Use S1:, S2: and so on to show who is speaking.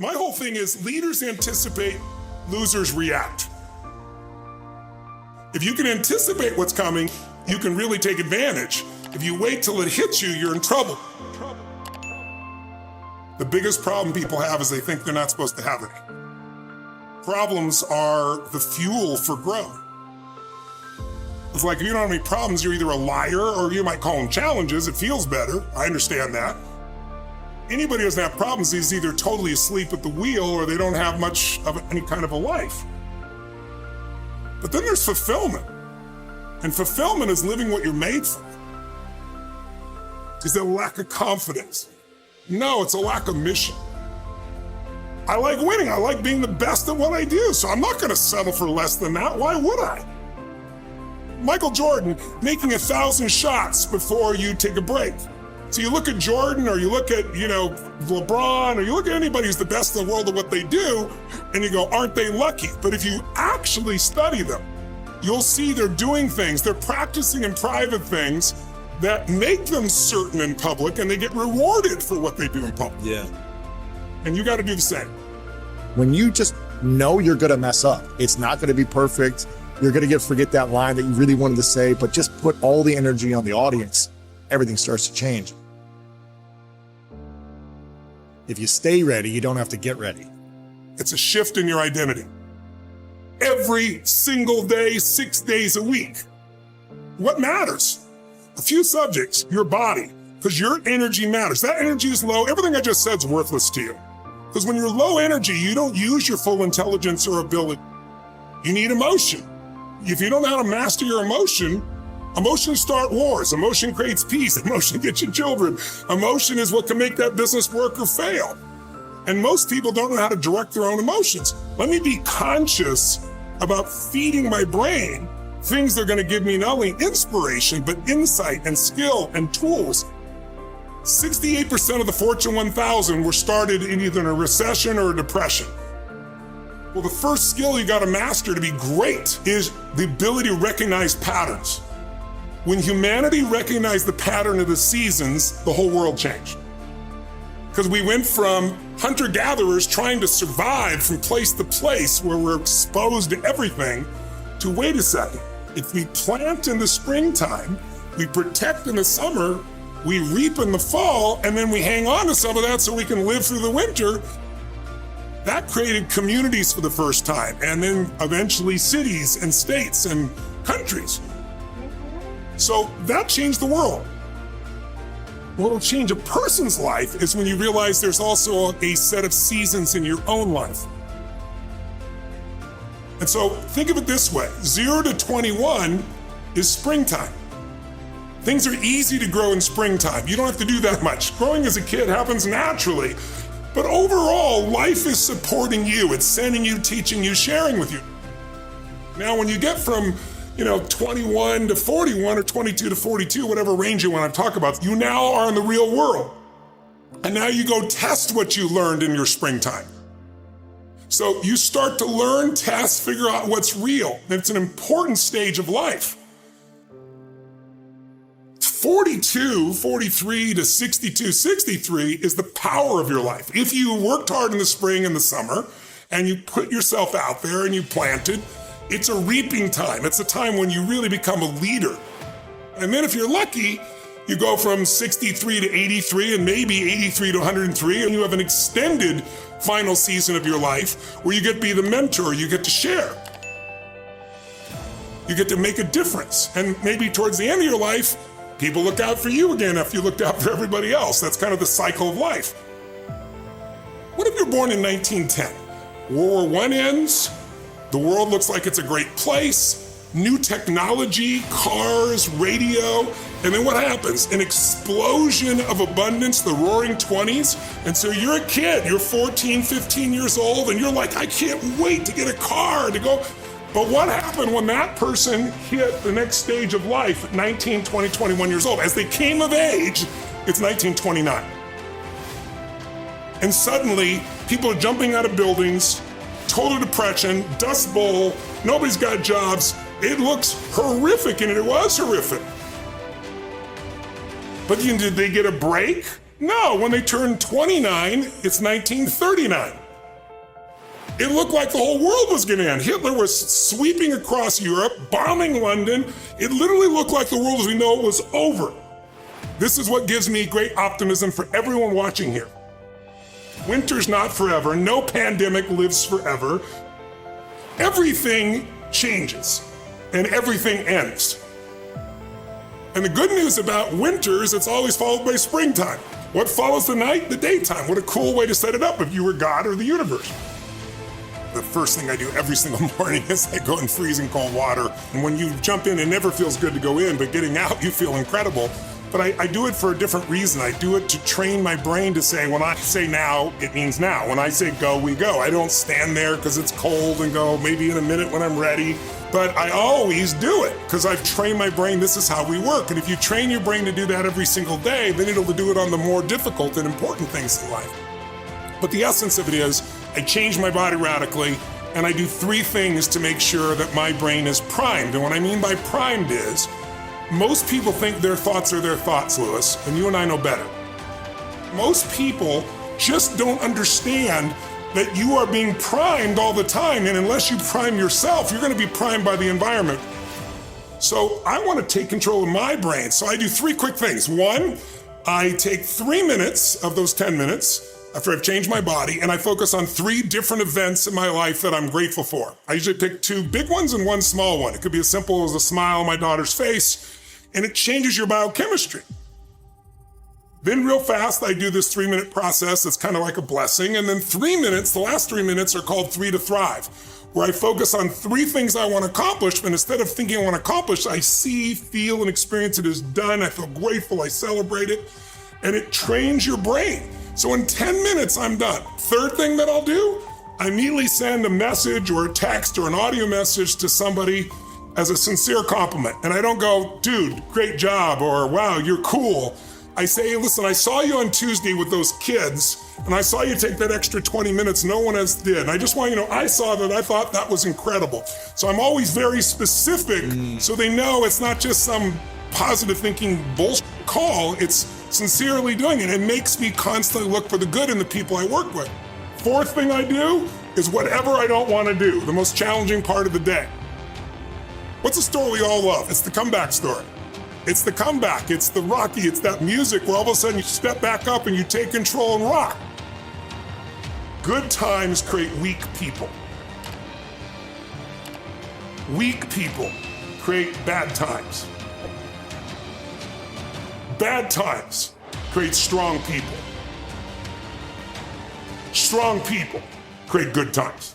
S1: My whole thing is leaders anticipate, losers react. If you can anticipate what's coming, you can really take advantage. If you wait till it hits you, you're in trouble. The biggest problem people have is they think they're not supposed to have any. Problems are the fuel for growth. It's like if you don't have any problems, you're either a liar or you might call them challenges. It feels better. I understand that. Anybody who doesn't have problems is either totally asleep at the wheel or they don't have much of any kind of a life. But then there's fulfillment. And fulfillment is living what you're made for. Is it a lack of confidence? No, it's a lack of mission. I like winning. I like being the best at what I do. So I'm not going to settle for less than that. Why would I? Michael Jordan making 1,000 shots before you take a break. So you look at Jordan or you look at, LeBron or you look at anybody who's the best in the world at what they do and you go, aren't they lucky? But if you actually study them, you'll see they're doing things, they're practicing in private things that make them certain in public and they get rewarded for what they do in public.
S2: Yeah.
S1: And you got to do the same.
S3: When you just know you're going to mess up, it's not going to be perfect. You're going to forget that line that you really wanted to say, but just put all the energy on the audience. Everything starts to change. If you stay ready, you don't have to get ready.
S1: It's a shift in your identity. Every single day, 6 days a week. What matters? A few subjects, your body, because your energy matters. That energy is low. Everything I just said is worthless to you. Because when you're low energy, you don't use your full intelligence or ability. You need emotion. If you don't know how to master your emotion, emotions start wars. Emotion creates peace. Emotion gets you children. Emotion is what can make that business work or fail. And most people don't know how to direct their own emotions. Let me be conscious about feeding my brain things that are going to give me not only inspiration, but insight and skill and tools. 68% of the Fortune 1000 were started in either a recession or a depression. Well, the first skill you got to master to be great is the ability to recognize patterns. When humanity recognized the pattern of the seasons, the whole world changed. Because we went from hunter-gatherers trying to survive from place to place where we're exposed to everything, to wait a second. If we plant in the springtime, we protect in the summer, we reap in the fall, and then we hang on to some of that so we can live through the winter. That created communities for the first time, and then eventually cities and states and countries. So that changed the world. What will change a person's life is when you realize there's also a set of seasons in your own life. And so think of it this way, 0 to 21 is springtime. Things are easy to grow in springtime. You don't have to do that much. Growing as a kid happens naturally. But overall, life is supporting you. It's sending you, teaching you, sharing with you. Now, when you get from 21 to 41 or 22 to 42, whatever range you want to talk about, you now are in the real world. And now you go test what you learned in your springtime. So you start to learn, test, figure out what's real. And it's an important stage of life. 42, 43 to 62, 63 is the power of your life. If you worked hard in the spring and the summer and you put yourself out there and you planted, it's a reaping time. It's a time when you really become a leader. And then if you're lucky, you go from 63 to 83 and maybe 83 to 103 and you have an extended final season of your life where you get to be the mentor, you get to share. You get to make a difference. And maybe towards the end of your life, people look out for you again after you looked out for everybody else. That's kind of the cycle of life. What if you're born in 1910? World War I ends, the world looks like it's a great place, new technology, cars, radio, and then what happens? An explosion of abundance, the roaring 20s, and so you're a kid, you're 14, 15 years old, and you're like, I can't wait to get a car, to go. But what happened when that person hit the next stage of life at 19, 20, 21 years old? As they came of age, it's 1929. And suddenly, people are jumping out of buildings, total depression, dust bowl, nobody's got jobs. It looks horrific, and it was horrific. But did they get a break? No, when they turned 29, it's 1939. It looked like the whole world was gonna end. Hitler was sweeping across Europe, bombing London. It literally looked like the world as we know it was over. This is what gives me great optimism for everyone watching here. Winter's not forever. No pandemic lives forever. Everything changes and everything ends. And the good news about winter is it's always followed by springtime. What follows the night? The daytime. What a cool way to set it up if you were God or the universe. The first thing I do every single morning is I go in freezing cold water. And when you jump in, it never feels good to go in, but getting out, you feel incredible. But I do it for a different reason. I do it to train my brain to say, when I say now, it means now. When I say go, we go. I don't stand there because it's cold and go maybe in a minute when I'm ready. But I always do it because I've trained my brain, this is how we work. And if you train your brain to do that every single day, then it'll do it on the more difficult and important things in life. But the essence of it is, I change my body radically and I do 3 things to make sure that my brain is primed. And what I mean by primed is, most people think their thoughts are their thoughts, Lewis, and you and I know better. Most people just don't understand that you are being primed all the time, and unless you prime yourself, you're gonna be primed by the environment. So I wanna take control of my brain, so I do 3 quick things. 1, I take 3 minutes of those 10 minutes after I've changed my body, and I focus on 3 different events in my life that I'm grateful for. I usually pick 2 big ones and 1 small one. It could be as simple as a smile on my daughter's face, and it changes your biochemistry. Then real fast, I do this 3-minute process that's kind of like a blessing, and then 3 minutes, the last 3 minutes are called 3 to Thrive, where I focus on 3 things I want to accomplish, but instead of thinking I want to accomplish, I see, feel, and experience it as done. I feel grateful, I celebrate it, and it trains your brain. So in 10 minutes, I'm done. 3rd thing that I'll do, I immediately send a message or a text or an audio message to somebody as a sincere compliment. And I don't go, dude, great job, or wow, you're cool. I say, listen, I saw you on Tuesday with those kids, and I saw you take that extra 20 minutes no one else did. And I just want you to know, I saw that, I thought that was incredible. So I'm always very specific so they know it's not just some positive thinking bullshit call, it's sincerely doing it. It makes me constantly look for the good in the people I work with. 4th thing I do is whatever I don't want to do, the most challenging part of the day. What's a story we all love? It's the comeback story. It's the comeback, it's the Rocky, it's that music where all of a sudden you step back up and you take control and rock. Good times create weak people. Weak people create bad times. Bad times create strong people. Strong people create good times.